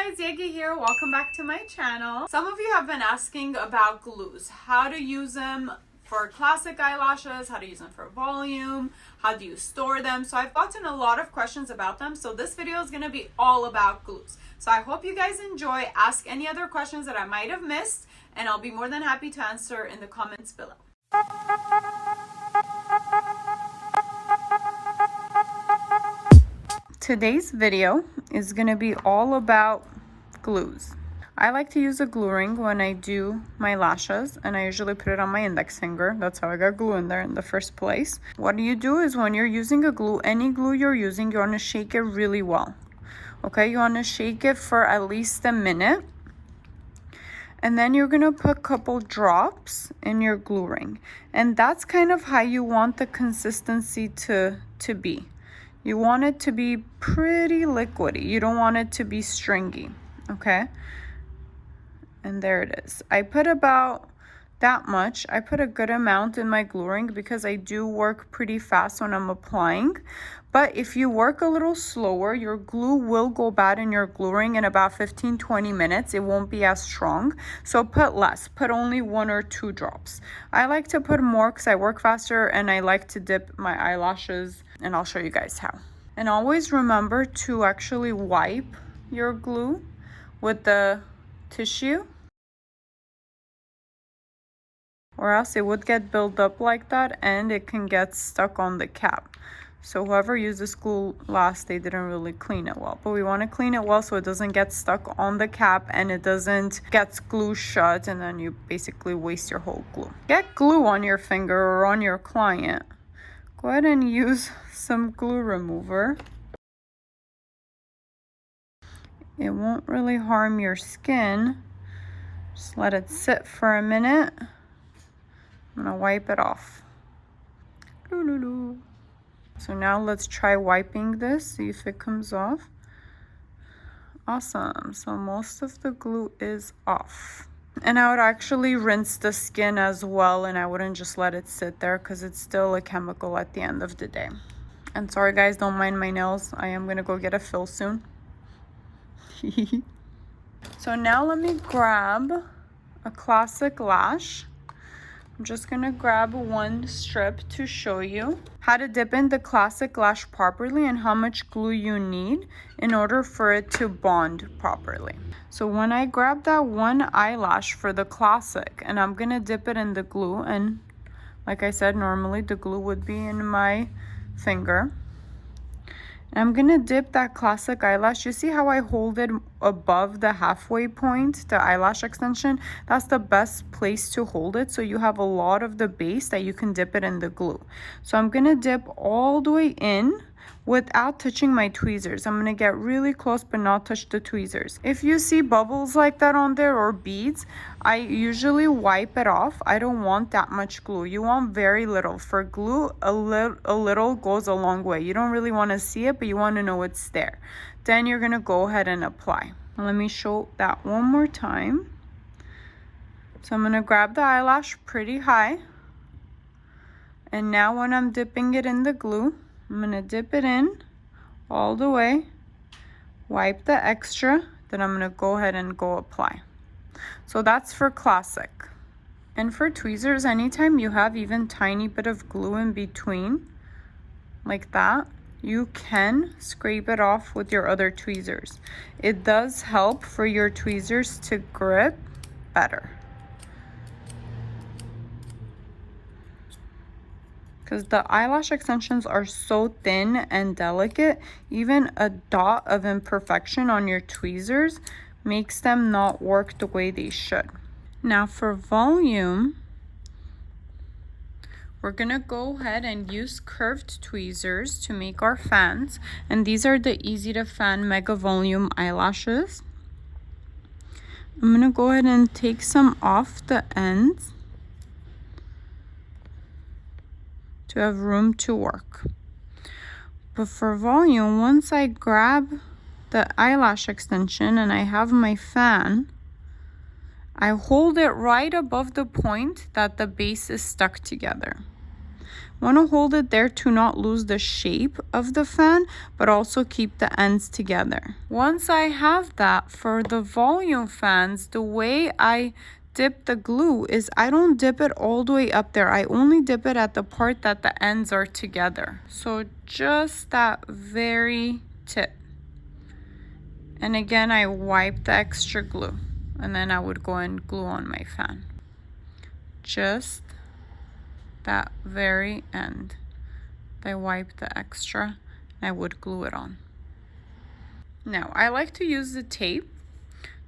guys, Yegi here. Welcome back to my channel. Some of you have been asking about glues, how to use them for classic eyelashes, how to use them for volume, how do you store them. So I've gotten a lot of questions about them, so this video is going to be all about glues. So I hope you guys enjoy. Ask any other questions that I might have missed, and I'll be more than happy to answer in the comments below. Today's video is going to be all about glues. I like to use a glue ring when I do my lashes, and I usually put it on my index finger. That's how I got glue in there in the first place. What you do is when you're using a glue, any glue you're using, you want to shake it really well. Okay, you want to shake it for at least a minute. And then you're going to put a couple drops in your glue ring. And that's kind of how you want the consistency to be. You want it to be pretty liquidy. You don't want it to be stringy, okay? And there it is. I put about that much. I put a good amount in my glue ring because I do work pretty fast when I'm applying. But if you work a little slower, your glue will go bad in your glue ring in about 15-20 minutes. It won't be as strong. So put less. Put only 1 or 2 drops. I like to put more because I work faster and I like to dip my eyelashes, and I'll show you guys how. And always remember to actually wipe your glue with the tissue, or else it would get built up like that and it can get stuck on the cap. So whoever used this glue last, they didn't really clean it well. But we want to clean it well so it doesn't get stuck on the cap and it doesn't get glue shut, and then you basically waste your whole glue. Get glue on your finger or on your client. Go ahead and use some glue remover. It won't really harm your skin. Just let it sit for a minute. I'm gonna wipe it off. So now let's try wiping this, see if it comes off. Awesome, so most of the glue is off. And I would actually rinse the skin as well, and I wouldn't just let it sit there because it's still a chemical at the end of the day. And sorry guys, don't mind my nails. I am gonna go get a fill soon. So now let me grab a classic lash. I'm just gonna grab one strip to show you how to dip in the classic lash properly and how much glue you need in order for it to bond properly. So when I grab that one eyelash for the classic, and I'm gonna dip it in the glue, and like I said, normally the glue would be in my finger. I'm gonna dip that classic eyelash. You see how I hold it above the halfway point, the eyelash extension? That's the best place to hold it, so you have a lot of the base that you can dip it in the glue. So I'm gonna dip all the way in without touching my tweezers. I'm gonna get really close but not touch the tweezers. If you see bubbles like that on there or beads, I usually wipe it off. I don't want that much glue. You want very little. For glue, a little goes a long way. You don't really want to see it, but you want to know it's there. Then you're gonna go ahead and apply. Let me show that one more time. So I'm gonna grab the eyelash pretty high, and now when I'm dipping it in the glue, I'm gonna dip it in all the way, wipe the extra, then I'm gonna go ahead and go apply. So that's for classic. And for tweezers, anytime you have even tiny bit of glue in between, like that, you can scrape it off with your other tweezers. It does help for your tweezers to grip better, because the eyelash extensions are so thin and delicate. Even a dot of imperfection on your tweezers makes them not work the way they should. Now for volume, we're gonna go ahead and use curved tweezers to make our fans. And these are the easy to fan mega volume eyelashes. I'm gonna go ahead and take some off the ends to have room to work. But for volume, once I grab the eyelash extension and I have my fan, I hold it right above the point that the base is stuck together. Want to hold it there to not lose the shape of the fan, but also keep the ends together. Once I have that, for the volume fans, the way I dip the glue is I don't dip it all the way up there. I only dip it at the part that the ends are together. So just that very tip. And again, I wipe the extra glue, and then I would go and glue on my fan. Just that very end. I wipe the extra, and I would glue it on. Now, I like to use the tape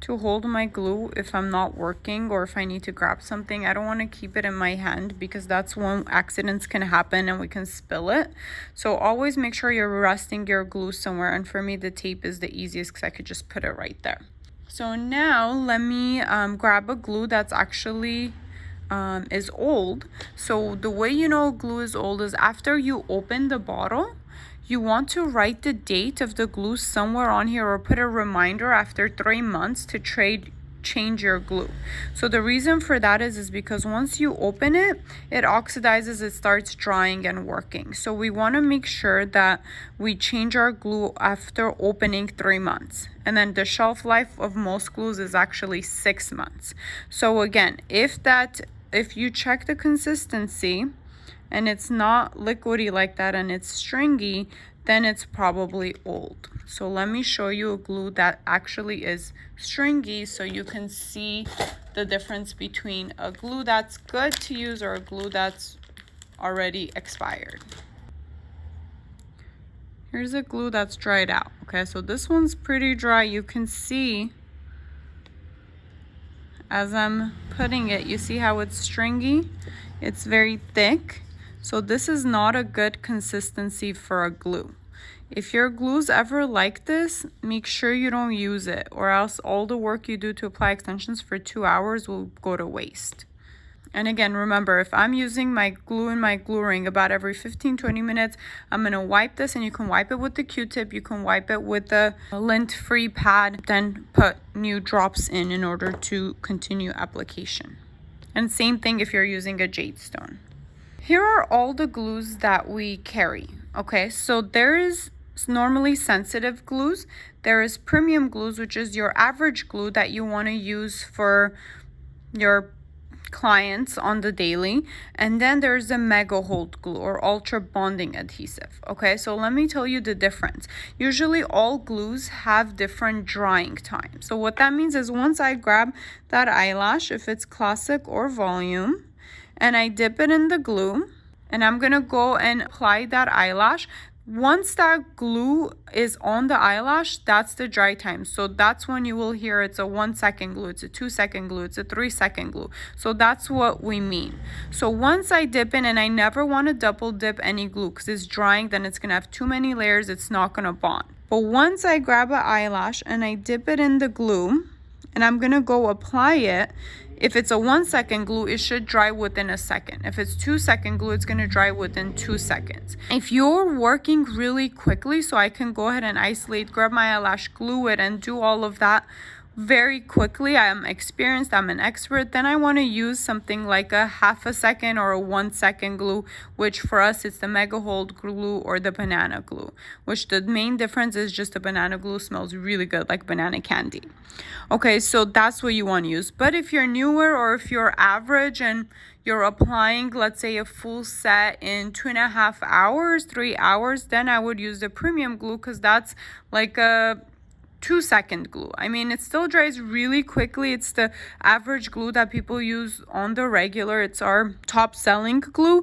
to hold my glue if I'm not working or if I need to grab something. I don't want to keep it in my hand because that's when accidents can happen and we can spill it. So always make sure you're resting your glue somewhere, and for me the tape is the easiest because I could just put it right there. So now let me grab a glue that's actually is old. So the way you know glue is old is after you open the bottle, you want to write the date of the glue somewhere on here, or put a reminder after 3 months to change your glue. So the reason for that is because once you open it, it oxidizes, it starts drying and working. So we want to make sure that we change our glue after opening 3 months. And then the shelf life of most glues is actually 6 months. So again, if you check the consistency and it's not liquidy like that and it's stringy, then it's probably old. So let me show you a glue that actually is stringy so you can see the difference between a glue that's good to use or a glue that's already expired. Here's a glue that's dried out. Okay, so this one's pretty dry. You can see as I'm putting it, you see how it's stringy? It's very thick. So this is not a good consistency for a glue. If your glue's ever like this, make sure you don't use it, or else all the work you do to apply extensions for 2 hours will go to waste. And again, remember, if I'm using my glue in my glue ring about every 15-20 minutes, I'm going to wipe this, and you can wipe it with the Q-tip, you can wipe it with the lint-free pad, then put new drops in order to continue application. And same thing if you're using a jade stone. Here are all the glues that we carry. Okay, so there is normally sensitive glues. There is premium glues, which is your average glue that you want to use for your clients on the daily. And then there's a mega hold glue or ultra bonding adhesive. Okay, so let me tell you the difference. Usually all glues have different drying times. So what that means is once I grab that eyelash, if it's classic or volume, and I dip it in the glue, and I'm gonna go and apply that eyelash. Once that glue is on the eyelash, that's the dry time. So that's when you will hear it's a 1 second glue, it's a 2 second glue, it's a 3 second glue. So that's what we mean. So once I dip in, and I never want to double dip any glue because it's drying, then it's gonna have too many layers, it's not gonna bond. But once I grab an eyelash and I dip it in the glue, and I'm gonna go apply it, if it's a 1 second glue, it should dry within a second. If it's 2 second glue, it's gonna dry within 2 seconds. If you're working really quickly, so I can go ahead and isolate, grab my eyelash, glue it, and do all of that very quickly, I'm experienced, I'm an expert, then I wanna use something like a 1/2 second or a 1 second glue, which for us, it's the mega hold glue or the banana glue, which the main difference is just the banana glue smells really good, like banana candy. Okay, so that's what you want to use. But if you're newer or if you're average and you're applying, let's say, a full set in 2.5 hours, 3 hours, then I would use the premium glue because that's like a 2 second glue. I mean, it still dries really quickly. It's the average glue that people use on the regular. It's our top selling glue.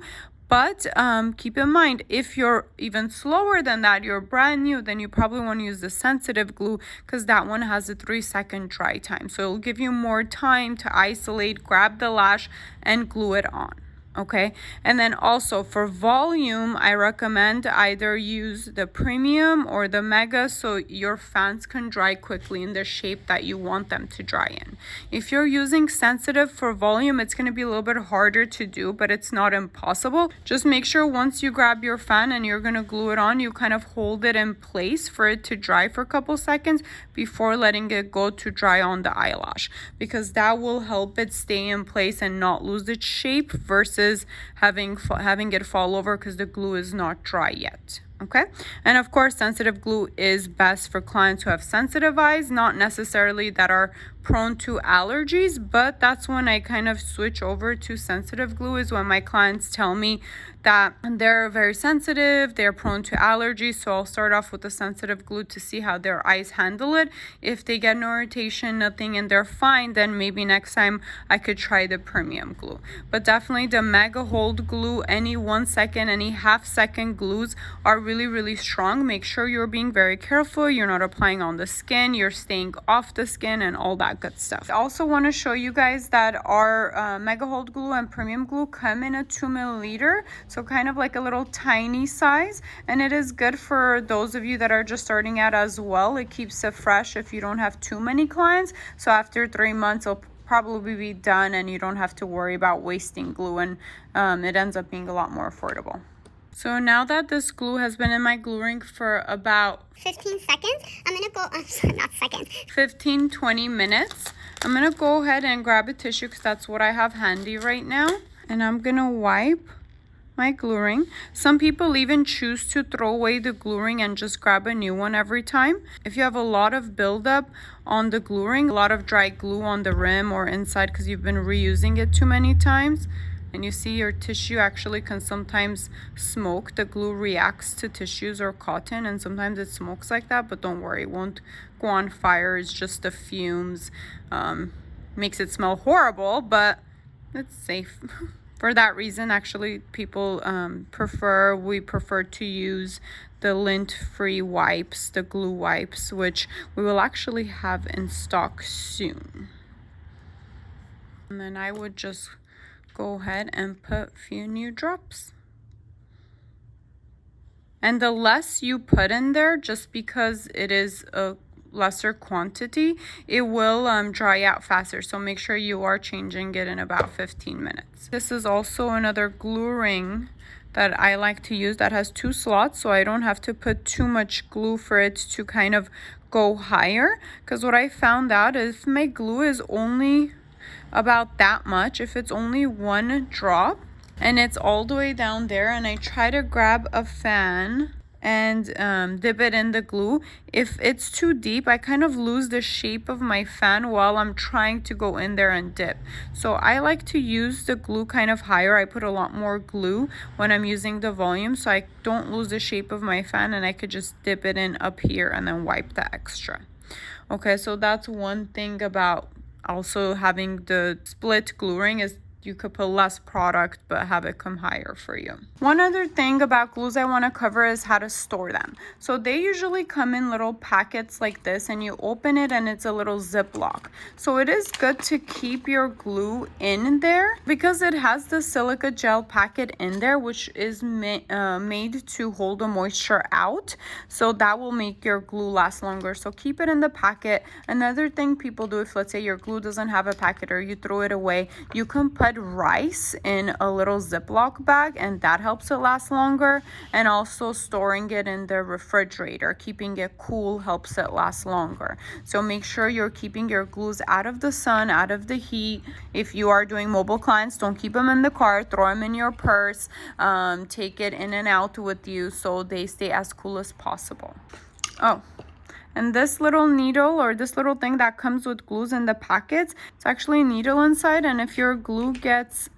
But keep in mind, if you're even slower than that, you're brand new, then you probably want to use the sensitive glue because that one has a 3 second dry time. So it'll give you more time to isolate, grab the lash, and glue it on. Okay, and then also for volume, I recommend either use the premium or the mega so your fans can dry quickly in the shape that you want them to dry in. If you're using sensitive for volume, it's going to be a little bit harder to do, but it's not impossible. Just make sure once you grab your fan and you're going to glue it on, you kind of hold it in place for it to dry for a couple seconds before letting it go to dry on the eyelash, because that will help it stay in place and not lose its shape versus versus having it fall over because the glue is not dry yet. Okay, and of course sensitive glue is best for clients who have sensitive eyes, not necessarily that are prone to allergies, but that's when I kind of switch over to sensitive glue, is when my clients tell me that they're very sensitive, they're prone to allergies. So I'll start off with the sensitive glue to see how their eyes handle it. If they get no irritation, nothing, and they're fine, then maybe next time I could try the premium glue. But definitely the Mega Hold glue, any 1 second, any half-second glues are really strong. Make sure you're being very careful, you're not applying on the skin, you're staying off the skin and all that good stuff. I also want to show you guys that our Mega Hold glue and premium glue come in a 2 milliliter, so kind of like a little tiny size, and it is good for those of you that are just starting out as well. It keeps it fresh if you don't have too many clients, so after 3 months it'll probably be done and you don't have to worry about wasting glue, and it ends up being a lot more affordable. So now that this glue has been in my glue ring for about 15 seconds, I'm gonna go, not seconds, 15-20 minutes, I'm gonna go ahead and grab a tissue because that's what I have handy right now, and I'm gonna wipe my glue ring. Some people even choose to throw away the glue ring and just grab a new one every time. If you have a lot of buildup on the glue ring, a lot of dry glue on the rim or inside because you've been reusing it too many times, and you see your tissue actually can sometimes smoke. The glue reacts to tissues or cotton and sometimes it smokes like that, but don't worry, it won't go on fire. It's just the fumes. Makes it smell horrible, but it's safe. For that reason, actually, people we prefer to use the lint-free wipes, the glue wipes, which we will actually have in stock soon. And then I would just go ahead and put a few new drops. And the less you put in there, just because it is a lesser quantity, it will dry out faster. So make sure you are changing it in about 15 minutes. This is also another glue ring that I like to use that has 2 slots, so I don't have to put too much glue for it to kind of go higher. Because what I found out is if my glue is only about that much, if it's only 1 drop and it's all the way down there, and I try to grab a fan and dip it in the glue, if it's too deep, I kind of lose the shape of my fan while I'm trying to go in there and dip. So I like to use the glue kind of higher. I put a lot more glue when I'm using the volume so I don't lose the shape of my fan, and I could just dip it in up here and then wipe the extra. Okay, so that's one thing about also having the split glue ring, is you could put less product but have it come higher for you. One other thing about glues I want to cover is how to store them. So they usually come in little packets like this, and you open it and it's a little Ziploc. So it is good to keep your glue in there because it has the silica gel packet in there, which is made to hold the moisture out. So that will make your glue last longer. So keep it in the packet. Another thing people do, if let's say your glue doesn't have a packet or you throw it away, you can put rice in a little Ziploc bag, and that helps it last longer. And also storing it in the refrigerator, keeping it cool, helps it last longer. So make sure you're keeping your glues out of the sun, out of the heat. If you are doing mobile clients, don't keep them in the car, throw them in your purse, take it in and out with you so they stay as cool as possible. Oh, and this little needle, or this little thing that comes with glues in the packets, it's actually a needle inside, and if your glue gets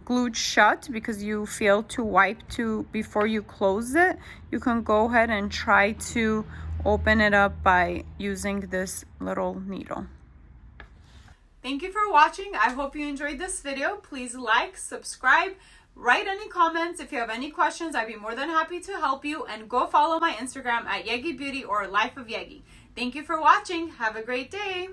glued shut because you fail to wipe before you close it, you can go ahead and try to open it up by using this little needle. Thank you for watching. I hope you enjoyed this video. Please like, subscribe, write any comments. If you have any questions, I'd be more than happy to help you. And go follow my Instagram at Yegi Beauty or Life of Yegi. Thank you for watching. Have a great day.